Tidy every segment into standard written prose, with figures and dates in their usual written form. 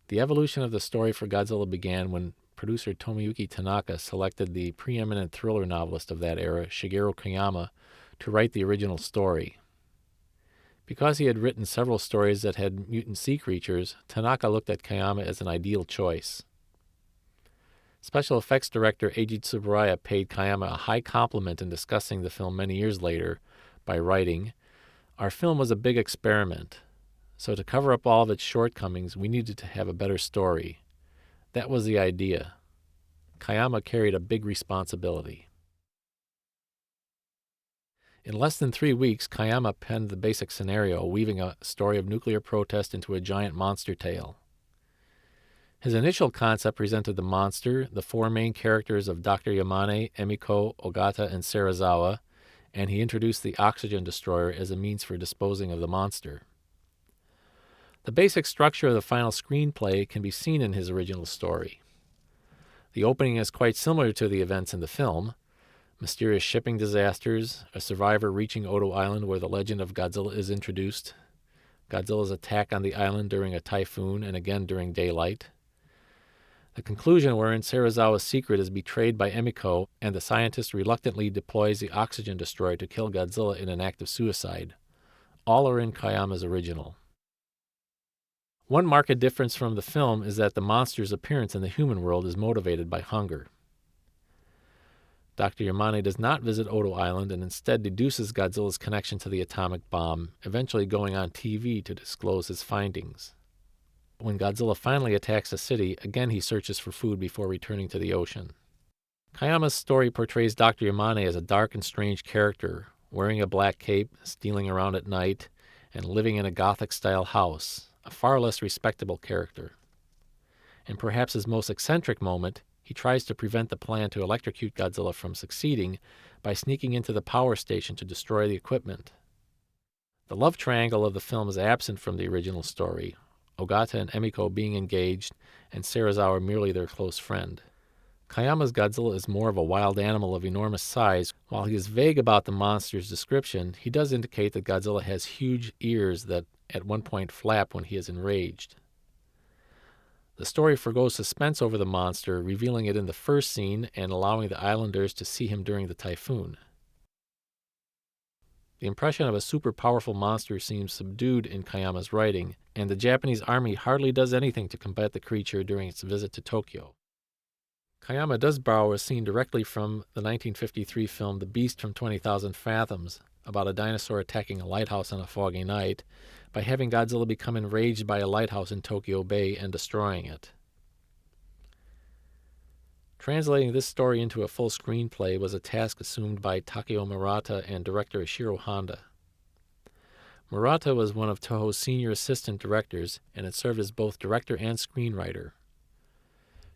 The evolution of the story for Godzilla began when producer Tomoyuki Tanaka selected the preeminent thriller novelist of that era, Shigeru Koyama, to write the original story. Because he had written several stories that had mutant sea creatures, Tanaka looked at Koyama as an ideal choice. Special effects director Eiji Tsuburaya paid Koyama a high compliment in discussing the film many years later by writing, "Our film was a big experiment, so to cover up all of its shortcomings, we needed to have a better story. That was the idea." Koyama carried a big responsibility. In less than 3 weeks, Koyama penned the basic scenario, weaving a story of nuclear protest into a giant monster tale. His initial concept presented the monster, the 4 main characters of Dr. Yamane, Emiko, Ogata, and Serizawa, and he introduced the oxygen destroyer as a means for disposing of the monster. The basic structure of the final screenplay can be seen in his original story. The opening is quite similar to the events in the film. Mysterious shipping disasters, a survivor reaching Odo Island where the legend of Godzilla is introduced, Godzilla's attack on the island during a typhoon and again during daylight, the conclusion wherein Serizawa's secret is betrayed by Emiko and the scientist reluctantly deploys the oxygen destroyer to kill Godzilla in an act of suicide. All are in Koyama's original. One marked difference from the film is that the monster's appearance in the human world is motivated by hunger. Dr. Yamane does not visit Odo Island and instead deduces Godzilla's connection to the atomic bomb, eventually going on TV to disclose his findings. When Godzilla finally attacks the city, again he searches for food before returning to the ocean. Koyama's story portrays Dr. Yamane as a dark and strange character, wearing a black cape, stealing around at night, and living in a Gothic-style house, a far less respectable character. In perhaps his most eccentric moment, he tries to prevent the plan to electrocute Godzilla from succeeding by sneaking into the power station to destroy the equipment. The love triangle of the film is absent from the original story, Ogata and Emiko being engaged and Serizawa merely their close friend. Koyama's Godzilla is more of a wild animal of enormous size. While he is vague about the monster's description, he does indicate that Godzilla has huge ears that at one point flap when he is enraged. The story forgoes suspense over the monster, revealing it in the first scene and allowing the islanders to see him during the typhoon. The impression of a super powerful monster seems subdued in Koyama's writing, and the Japanese army hardly does anything to combat the creature during its visit to Tokyo. Koyama does borrow a scene directly from the 1953 film The Beast from 20,000 Fathoms, about a dinosaur attacking a lighthouse on a foggy night, by having Godzilla become enraged by a lighthouse in Tokyo Bay and destroying it. Translating this story into a full screenplay was a task assumed by Takeo Murata and director Ishiro Honda. Murata was one of Toho's senior assistant directors and had served as both director and screenwriter.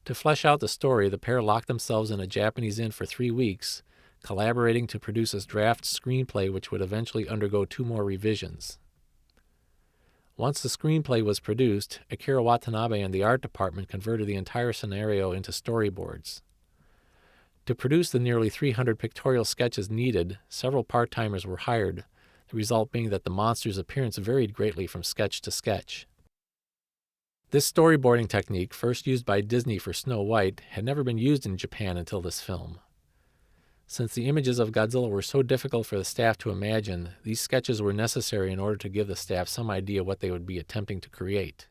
To flesh out the story, the pair locked themselves in a Japanese inn for 3 weeks, collaborating to produce a draft screenplay which would eventually undergo 2 more revisions. Once the screenplay was produced, Akira Watanabe and the art department converted the entire scenario into storyboards. To produce the nearly 300 pictorial sketches needed, several part-timers were hired, the result being that the monster's appearance varied greatly from sketch to sketch. This storyboarding technique, first used by Disney for Snow White, had never been used in Japan until this film. Since the images of Godzilla were so difficult for the staff to imagine, these sketches were necessary in order to give the staff some idea what they would be attempting to create.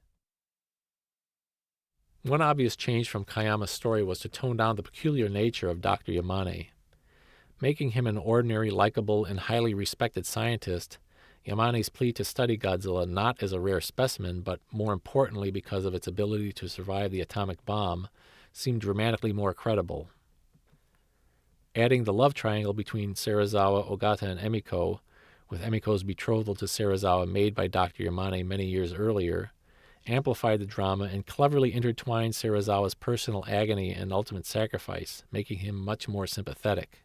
One obvious change from Koyama's story was to tone down the peculiar nature of Dr. Yamane. Making him an ordinary, likable, and highly respected scientist, Yamane's plea to study Godzilla not as a rare specimen, but more importantly because of its ability to survive the atomic bomb, seemed dramatically more credible. Adding the love triangle between Serizawa, Ogata, and Emiko, with Emiko's betrothal to Serizawa made by Dr. Yamane many years earlier, amplified the drama and cleverly intertwined Serizawa's personal agony and ultimate sacrifice, making him much more sympathetic.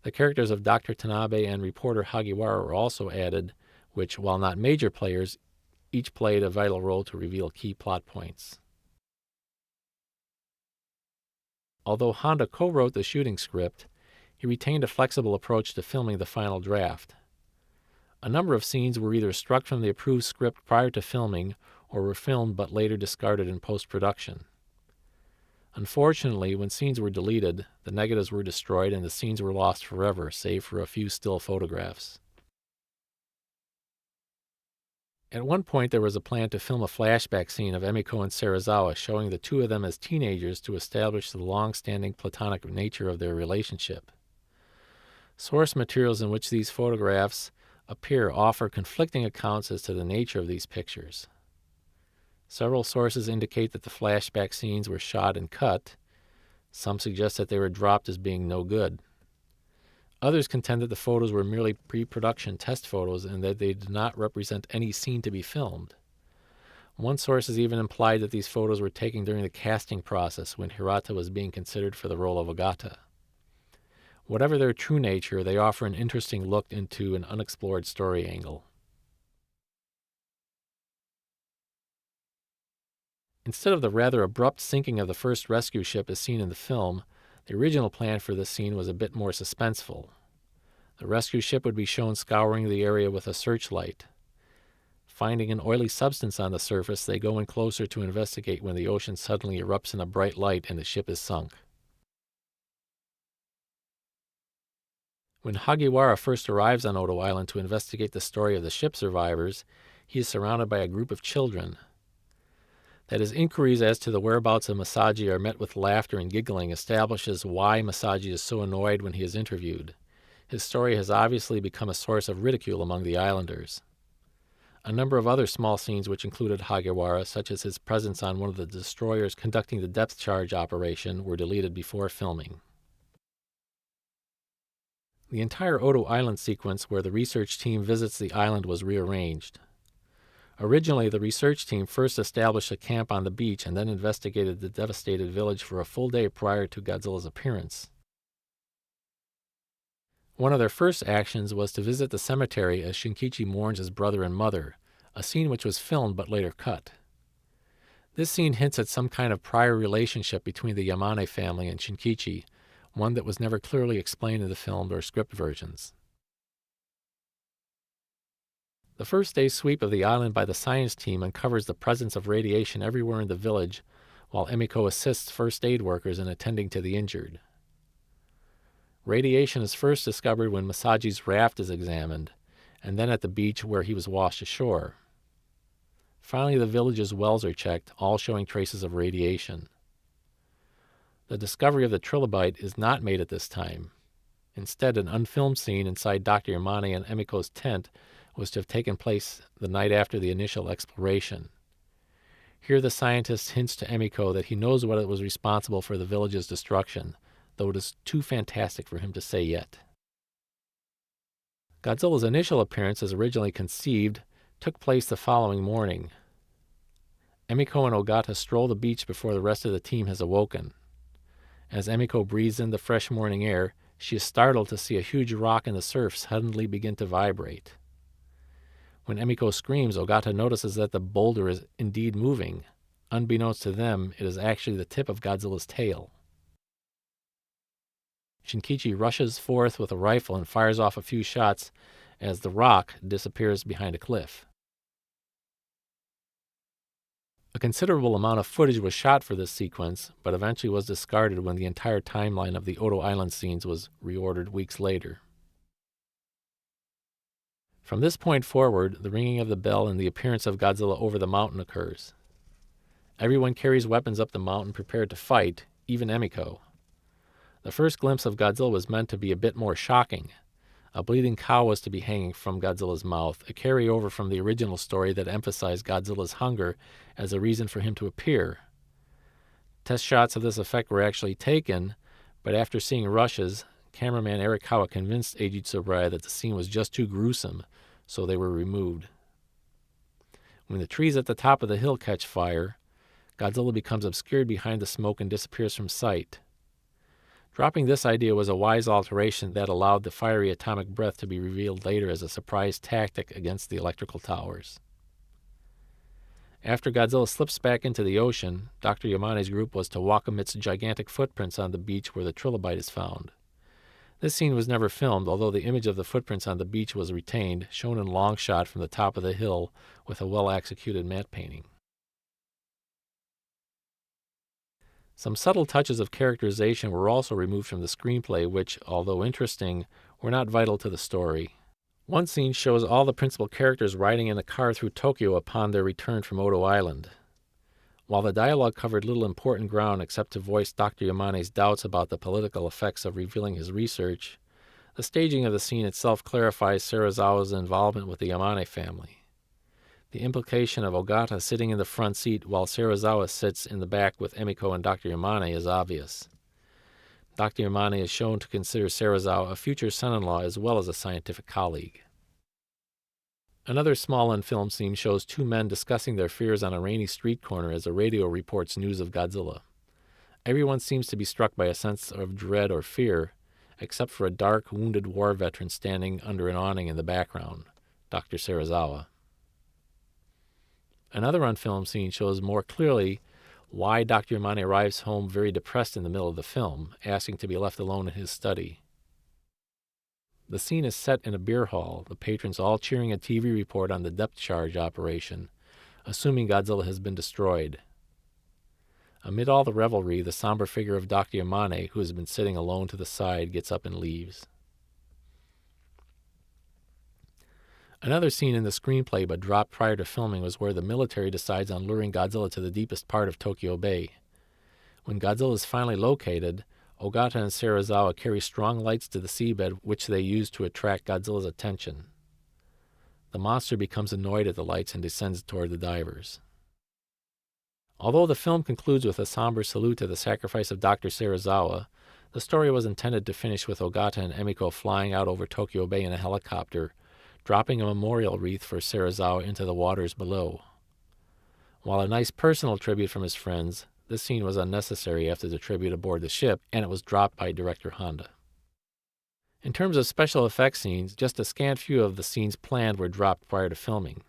The characters of Dr. Tanabe and reporter Hagiwara were also added, which, while not major players, each played a vital role to reveal key plot points. Although Honda co-wrote the shooting script, he retained a flexible approach to filming the final draft. A number of scenes were either struck from the approved script prior to filming or were filmed but later discarded in post-production. Unfortunately, when scenes were deleted, the negatives were destroyed and the scenes were lost forever, save for a few still photographs. At one point, there was a plan to film a flashback scene of Emiko and Serizawa, showing the two of them as teenagers to establish the long-standing platonic nature of their relationship. Source materials in which these photographs appear offer conflicting accounts as to the nature of these pictures. Several sources indicate that the flashback scenes were shot and cut. Some suggest that they were dropped as being no good. Others contend that the photos were merely pre-production test photos and that they did not represent any scene to be filmed. One source has even implied that these photos were taken during the casting process when Hirata was being considered for the role of Ogata. Whatever their true nature, they offer an interesting look into an unexplored story angle. Instead of the rather abrupt sinking of the first rescue ship as seen in the film, the original plan for this scene was a bit more suspenseful. The rescue ship would be shown scouring the area with a searchlight. Finding an oily substance on the surface, they go in closer to investigate when the ocean suddenly erupts in a bright light and the ship is sunk. When Hagiwara first arrives on Odo Island to investigate the story of the ship survivors, he is surrounded by a group of children. That his inquiries as to the whereabouts of Masaji are met with laughter and giggling establishes why Masaji is so annoyed when he is interviewed. His story has obviously become a source of ridicule among the islanders. A number of other small scenes which included Hagiwara, such as his presence on one of the destroyers conducting the depth charge operation, were deleted before filming. The entire Odo Island sequence where the research team visits the island was rearranged. Originally, the research team first established a camp on the beach and then investigated the devastated village for a full day prior to Godzilla's appearance. One of their first actions was to visit the cemetery as Shinkichi mourns his brother and mother, a scene which was filmed but later cut. This scene hints at some kind of prior relationship between the Yamane family and Shinkichi, one that was never clearly explained in the filmed or script versions. The first day's sweep of the island by the science team uncovers the presence of radiation everywhere in the village, while Emiko assists first aid workers in attending to the injured. Radiation is first discovered when Masaji's raft is examined, and then at the beach where he was washed ashore. Finally, the village's wells are checked, all showing traces of radiation. The discovery of the trilobite is not made at this time. Instead, an unfilmed scene inside Dr. Yamane and Emiko's tent was to have taken place the night after the initial exploration. Here the scientist hints to Emiko that he knows what was responsible for the village's destruction, though it is too fantastic for him to say yet. Godzilla's initial appearance, as originally conceived, took place the following morning. Emiko and Ogata stroll the beach before the rest of the team has awoken. As Emiko breathes in the fresh morning air, she is startled to see a huge rock in the surf suddenly begin to vibrate. When Emiko screams, Ogata notices that the boulder is indeed moving. Unbeknownst to them, it is actually the tip of Godzilla's tail. Shinkichi rushes forth with a rifle and fires off a few shots as the rock disappears behind a cliff. A considerable amount of footage was shot for this sequence, but eventually was discarded when the entire timeline of the Odo Island scenes was reordered weeks later. From this point forward, the ringing of the bell and the appearance of Godzilla over the mountain occurs. Everyone carries weapons up the mountain prepared to fight, even Emiko. The first glimpse of Godzilla was meant to be a bit more shocking. A bleeding cow was to be hanging from Godzilla's mouth, a carryover from the original story that emphasized Godzilla's hunger as a reason for him to appear. Test shots of this effect were actually taken, but after seeing rushes, cameraman Eric Kawa convinced Eiji Tsuburaya that the scene was just too gruesome, so they were removed. When the trees at the top of the hill catch fire, Godzilla becomes obscured behind the smoke and disappears from sight. Dropping this idea was a wise alteration that allowed the fiery atomic breath to be revealed later as a surprise tactic against the electrical towers. After Godzilla slips back into the ocean, Dr. Yamane's group was to walk amidst gigantic footprints on the beach where the trilobite is found. This scene was never filmed, although the image of the footprints on the beach was retained, shown in long shot from the top of the hill with a well-executed matte painting. Some subtle touches of characterization were also removed from the screenplay which, although interesting, were not vital to the story. One scene shows all the principal characters riding in a car through Tokyo upon their return from Odo Island. While the dialogue covered little important ground except to voice Dr. Yamane's doubts about the political effects of revealing his research, the staging of the scene itself clarifies Serizawa's involvement with the Yamane family. The implication of Ogata sitting in the front seat while Serizawa sits in the back with Emiko and Dr. Yamane is obvious. Dr. Yamane is shown to consider Serizawa a future son-in-law as well as a scientific colleague. Another small unfilmed scene shows two men discussing their fears on a rainy street corner as a radio reports news of Godzilla. Everyone seems to be struck by a sense of dread or fear, except for a dark, wounded war veteran standing under an awning in the background, Dr. Serizawa. Another unfilmed scene shows more clearly why Dr. Yamane arrives home very depressed in the middle of the film, asking to be left alone in his study. The scene is set in a beer hall, the patrons all cheering a TV report on the depth charge operation, assuming Godzilla has been destroyed. Amid all the revelry, the somber figure of Dr. Yamane, who has been sitting alone to the side, gets up and leaves. Another scene in the screenplay but dropped prior to filming was where the military decides on luring Godzilla to the deepest part of Tokyo Bay. When Godzilla is finally located, Ogata and Serizawa carry strong lights to the seabed which they use to attract Godzilla's attention. The monster becomes annoyed at the lights and descends toward the divers. Although the film concludes with a somber salute to the sacrifice of Dr. Serizawa, the story was intended to finish with Ogata and Emiko flying out over Tokyo Bay in a helicopter, dropping a memorial wreath for Serizawa into the waters below. While a nice personal tribute from his friends, this scene was unnecessary after the tribute aboard the ship, and it was dropped by director Honda. In terms of special effects scenes, just a scant few of the scenes planned were dropped prior to filming.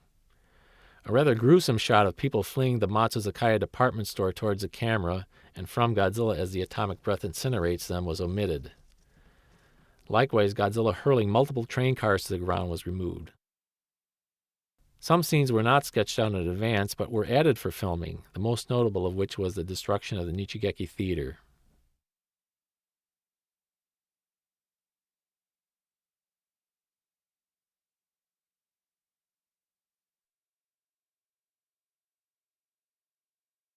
A rather gruesome shot of people fleeing the Matsuzakaya department store towards the camera and from Godzilla as the atomic breath incinerates them was omitted. Likewise, Godzilla hurling multiple train cars to the ground was removed. Some scenes were not sketched out in advance but were added for filming, the most notable of which was the destruction of the Nichigeki Theater.